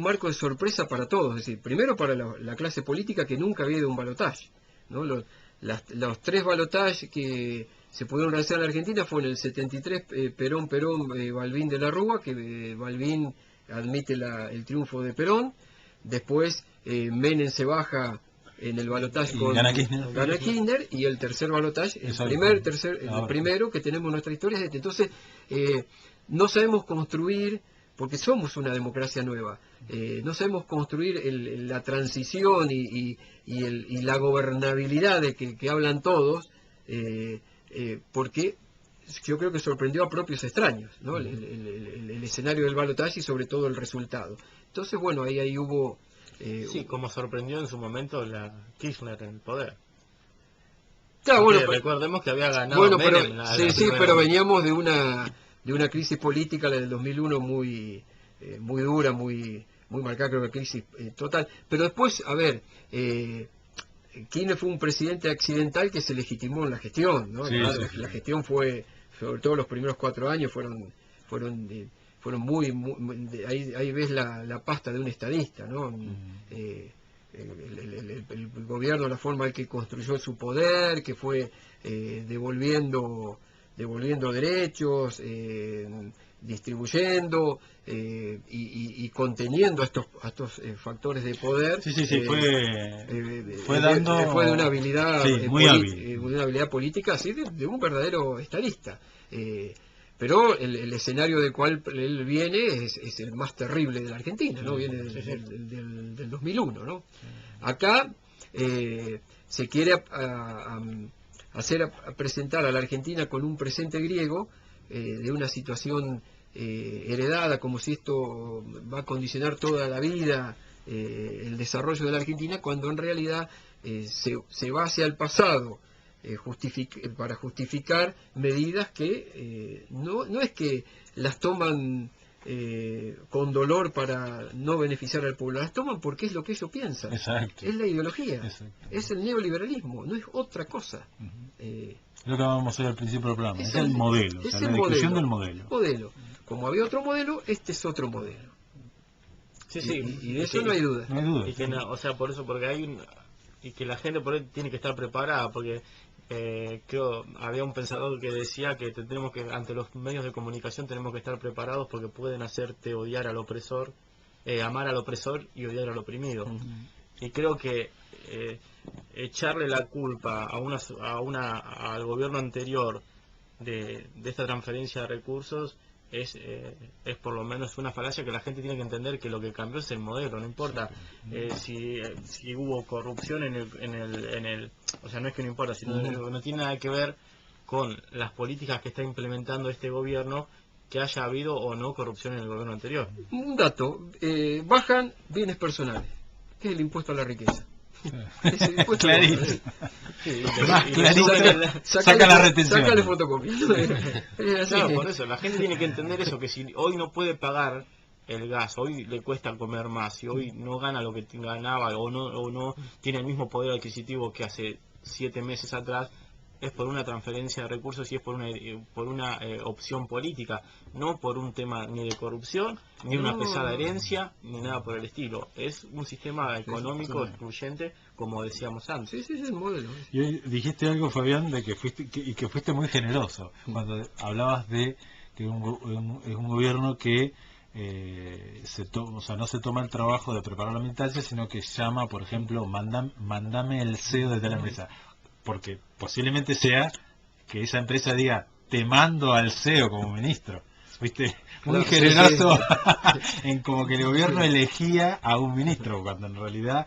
Speaker 2: marco de sorpresa para todos, es decir, primero para la clase política que nunca había ido a un balotaje, ¿no? Los tres balotajes que se pudieron realizar en la Argentina fueron el 73, Perón, Balbín de la Rúa, que Balbín admite el triunfo de Perón, después Menem se baja en el balotaje con
Speaker 1: gana
Speaker 2: Kirchner, y el tercer balotaje, el primero que tenemos en nuestra historia es este. Entonces, no sabemos construir, porque somos una democracia nueva, no sabemos construir la transición y la gobernabilidad de que hablan todos, porque yo creo que sorprendió a propios extraños, ¿no? El escenario del balotaje y sobre todo el resultado. Entonces, bueno, ahí hubo...
Speaker 3: sí, como sorprendió en su momento la Kirchner en el poder.
Speaker 2: Claro, bueno,
Speaker 3: recordemos que había ganado.
Speaker 2: Bueno,
Speaker 3: Menem,
Speaker 2: pero veníamos de una crisis política, la del 2001, muy dura, muy marcada, creo que crisis total. Pero después, a ver, Kirchner fue un presidente accidental que se legitimó en la gestión, ¿no?
Speaker 1: Sí,
Speaker 2: claro,
Speaker 1: sí.
Speaker 2: La gestión fue, sobre todo los primeros 4 años, fueron muy ahí ves la pasta de un estadista, ¿no? El gobierno, la forma en que construyó su poder, que fue devolviendo derechos, distribuyendo y conteniendo a estos factores de poder.
Speaker 1: Sí, fue dando...
Speaker 2: Fue de una habilidad,
Speaker 1: muy hábil.
Speaker 2: una habilidad política, así de un verdadero estadista. Pero el escenario del cual él viene es el más terrible de la Argentina, ¿no? Viene del 2001, ¿no? Acá se quiere presentar a la Argentina con un presente griego de una situación heredada, como si esto va a condicionar toda la vida el desarrollo de la Argentina, cuando en realidad se va hacia el pasado para justificar medidas que no es que las toman con dolor para no beneficiar al pueblo, las toman porque es lo que ellos piensan.
Speaker 1: Exacto.
Speaker 2: Es la ideología,
Speaker 1: Exacto.
Speaker 2: Es el neoliberalismo, no es otra cosa.
Speaker 1: Lo que vamos a hacer al principio del programa, es el modelo, o sea, la discusión del modelo.
Speaker 2: Como había otro modelo, este es otro modelo.
Speaker 3: Sí, sí.
Speaker 2: Y de eso no hay duda.
Speaker 1: No hay duda.
Speaker 3: Y que o sea, por eso, porque y que la gente por ahí tiene que estar preparada, porque creo había un pensador que decía que tenemos que, ante los medios de comunicación, tenemos que estar preparados porque pueden hacerte odiar al opresor, amar al opresor y odiar al oprimido. Y creo que echarle la culpa al gobierno anterior de esta transferencia de recursos es por lo menos una falacia, que la gente tiene que entender que lo que cambió es el modelo. No importa si hubo corrupción en el o sea, no es que no importa, sino no tiene nada que ver con las políticas que está implementando este gobierno, que haya habido o no corrupción en el gobierno anterior.
Speaker 2: Un dato, bajan bienes personales, que es el impuesto a la riqueza. Es el impuesto
Speaker 1: Clarito.
Speaker 3: Sí,
Speaker 1: Más clarito. Saca la retención.
Speaker 2: Sácale fotocopia.
Speaker 3: Claro, por eso, la gente tiene que entender eso, que si hoy no puede pagar el gas, hoy le cuesta comer más, si hoy no gana lo que ganaba o no tiene el mismo poder adquisitivo que hace 7 meses atrás, es por una transferencia de recursos y es por una opción política, no por un tema ni de corrupción, ni una pesada herencia, ni nada por el estilo. Es un sistema económico excluyente, como decíamos antes.
Speaker 2: Sí, sí, es el modelo.
Speaker 1: Y hoy dijiste algo, Fabián, de que fuiste muy generoso cuando hablabas de que es un gobierno que o sea, no se toma el trabajo de preparar la militancia, sino que llama, por ejemplo, mandame el CEO de tal empresa, porque posiblemente sea que esa empresa diga, te mando al CEO como ministro. Fuiste muy generoso en como que el gobierno elegía a un ministro, cuando en realidad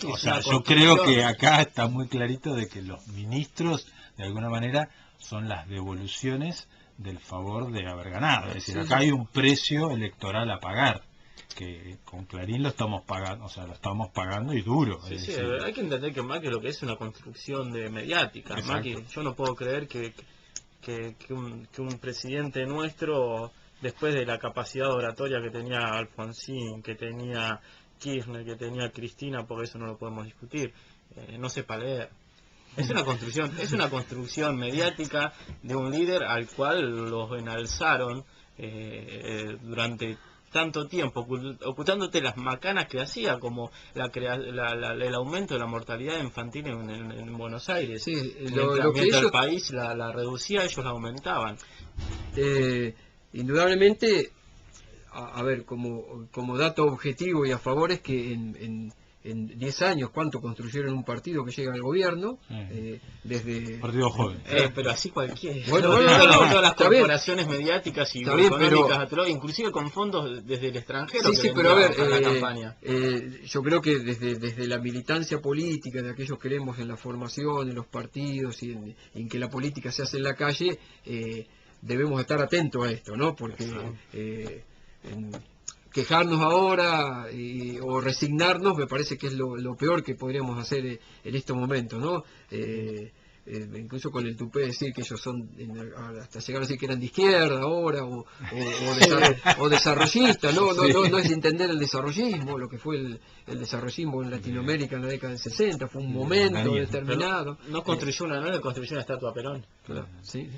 Speaker 1: o sea, yo creo que acá está muy clarito de que los ministros de alguna manera son las devoluciones del favor de haber ganado. Es decir, acá hay un precio electoral a pagar, que con Clarín lo estamos pagando, o sea, lo estamos pagando y duro.
Speaker 3: Sí, sí,
Speaker 1: decir,
Speaker 3: hay que entender que Macri lo que es una construcción de mediática. Macri, yo no puedo creer que un presidente nuestro, después de la capacidad oratoria que tenía Alfonsín, que tenía Kirchner, que tenía Cristina, porque eso no lo podemos discutir, no sepa leer. Es una construcción mediática de un líder al cual los enalzaron durante tanto tiempo, ocultándote las macanas que hacía, como el aumento de la mortalidad infantil en Buenos Aires.
Speaker 2: Sí,
Speaker 3: mientras el país la reducía, ellos la aumentaban.
Speaker 2: Indudablemente, a ver, como dato objetivo y a favor, es que en 10 años, ¿cuánto construyeron un partido que llega al gobierno? Desde
Speaker 1: partido joven.
Speaker 3: Pero así cualquiera.
Speaker 2: Bueno,
Speaker 3: todas las corporaciones mediáticas y económicas, inclusive con fondos desde el extranjero.
Speaker 2: Sí, pero a ver,
Speaker 3: la campaña.
Speaker 2: Yo creo que desde la militancia política, de aquellos que creemos en la formación, en los partidos y en que la política se hace en la calle, debemos estar atentos a esto, ¿no? Porque quejarnos ahora o resignarnos me parece que es lo peor que podríamos hacer en estos momentos, ¿no? Incluso con el tupé decir que ellos son, hasta llegar a decir que eran de izquierda ahora o desarrollistas, no es entender el desarrollismo, lo que fue el desarrollismo en Latinoamérica en la década del 60, fue un momento determinado.
Speaker 3: No le construyó una estatua a Perón.
Speaker 2: Claro, sí.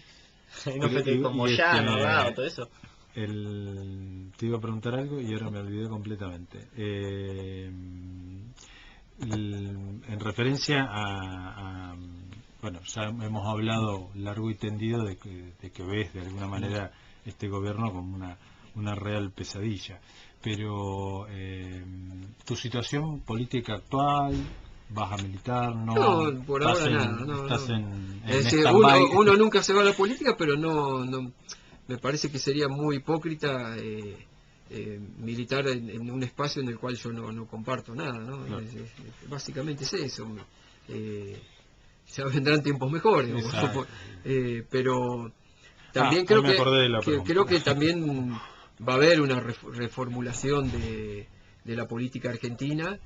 Speaker 3: Y no fue como ya, todo eso.
Speaker 1: Te iba a preguntar algo y ahora me olvidé completamente. En referencia bueno, ya hemos hablado largo y tendido de que ves de alguna manera este gobierno como una real pesadilla, pero tu situación política actual, ¿vas a militar? No,
Speaker 2: por ahora nada.
Speaker 1: Estás en
Speaker 2: es decir, uno nunca se va a la política, pero no me parece que sería muy hipócrita militar en un espacio en el cual yo no comparto nada, ¿no? Claro. Básicamente es eso. Ya vendrán tiempos mejores, pero también creo que también va a haber una reformulación de la política argentina,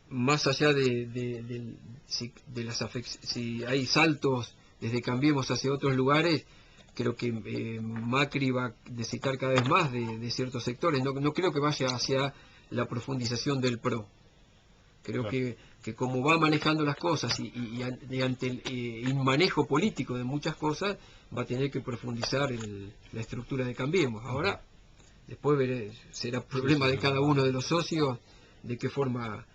Speaker 2: más allá de si hay saltos desde Cambiemos hacia otros lugares. Creo que Macri va a necesitar cada vez más de ciertos sectores. No creo que vaya hacia la profundización del PRO. Creo que como va manejando las cosas y ante el manejo político de muchas cosas, va a tener que profundizar la estructura de Cambiemos. Ahora, después será problema de cada uno de los socios de qué forma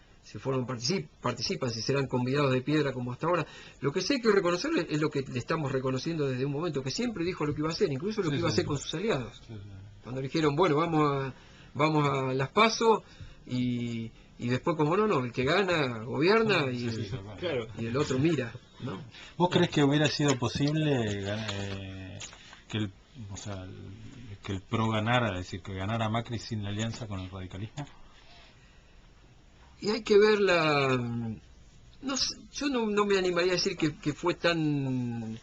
Speaker 2: participan, si serán convidados de piedra como hasta ahora. Lo que sí hay que reconocer es lo que le estamos reconociendo desde un momento, que siempre dijo lo que iba a hacer, incluso lo que iba a hacer con sus aliados. Cuando dijeron, bueno, vamos a las PASO y y después como no, el que gana gobierna
Speaker 3: Claro.
Speaker 2: y el otro mira, ¿no?
Speaker 1: ¿Vos crees que hubiera sido posible que el, o sea, que el PRO ganara, es decir, que ganara Macri sin la alianza con el radicalismo?
Speaker 2: Y hay que ver no sé, yo no me animaría a decir que fue tan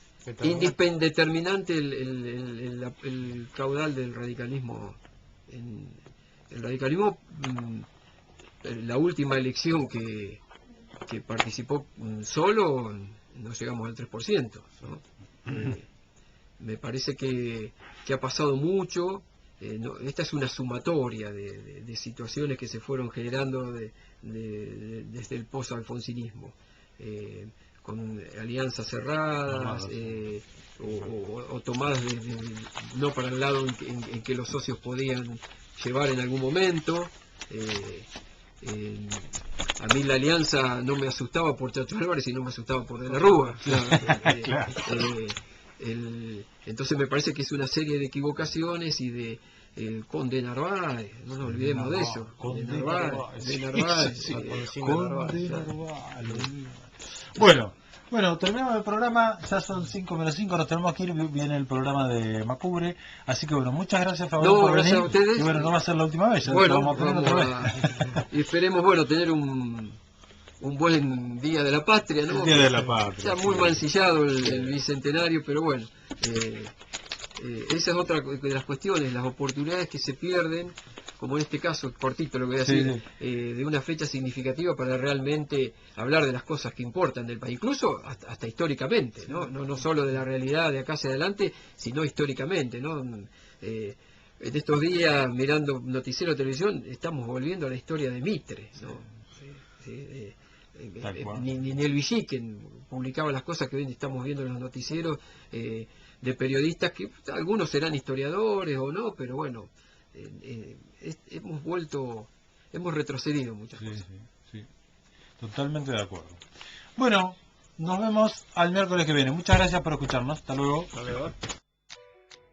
Speaker 2: determinante el caudal del radicalismo. El radicalismo, en la última elección que participó solo, no llegamos al 3%, ¿no? Me parece que ha pasado mucho. Esta es una sumatoria de situaciones que se fueron generando desde el post-alfonsinismo, con alianzas cerradas o tomadas no para el lado en que los socios podían llevar en algún momento. A mí la alianza no me asustaba por Chacho Álvarez, sino me asustaba por De la Rúa.
Speaker 1: Claro.
Speaker 2: Entonces me parece que es una serie de equivocaciones y de el Conde Narváez, no nos olvidemos de eso.
Speaker 1: Conde
Speaker 2: De Narváez, de Narváez,
Speaker 1: sí,
Speaker 2: Alfonsín
Speaker 1: Conde
Speaker 2: Narváez.
Speaker 1: Narváez. Bueno, terminamos el programa, ya son 5:05, nos tenemos que ir, viene el programa de Macubre, así que bueno, muchas gracias Fabián por
Speaker 2: Gracias
Speaker 1: venir.
Speaker 2: a ustedes.
Speaker 1: Y bueno, no va a ser la última vez, ya
Speaker 2: Bueno,
Speaker 1: lo vamos a tener otra vez.
Speaker 2: y esperemos tener un buen día de la patria, ¿no?
Speaker 1: El Día de la Patria.
Speaker 2: Está muy mancillado el bicentenario, pero bueno, esa es otra de las cuestiones, las oportunidades que se pierden, como en este caso, cortito lo que voy a decir, de una fecha significativa para realmente hablar de las cosas que importan del país, incluso hasta históricamente, no solo de la realidad de acá hacia adelante, sino históricamente, ¿no? En estos días, mirando noticiero de televisión, estamos volviendo a la historia de Mitre, ¿no? Ni el Villiquen publicaba las cosas que hoy estamos viendo en los noticieros, de periodistas que algunos serán historiadores o no, pero bueno, hemos retrocedido muchas cosas.
Speaker 1: Sí, totalmente de acuerdo. Bueno, nos vemos al miércoles que viene. Muchas gracias por escucharnos. Hasta luego.
Speaker 3: Hasta luego.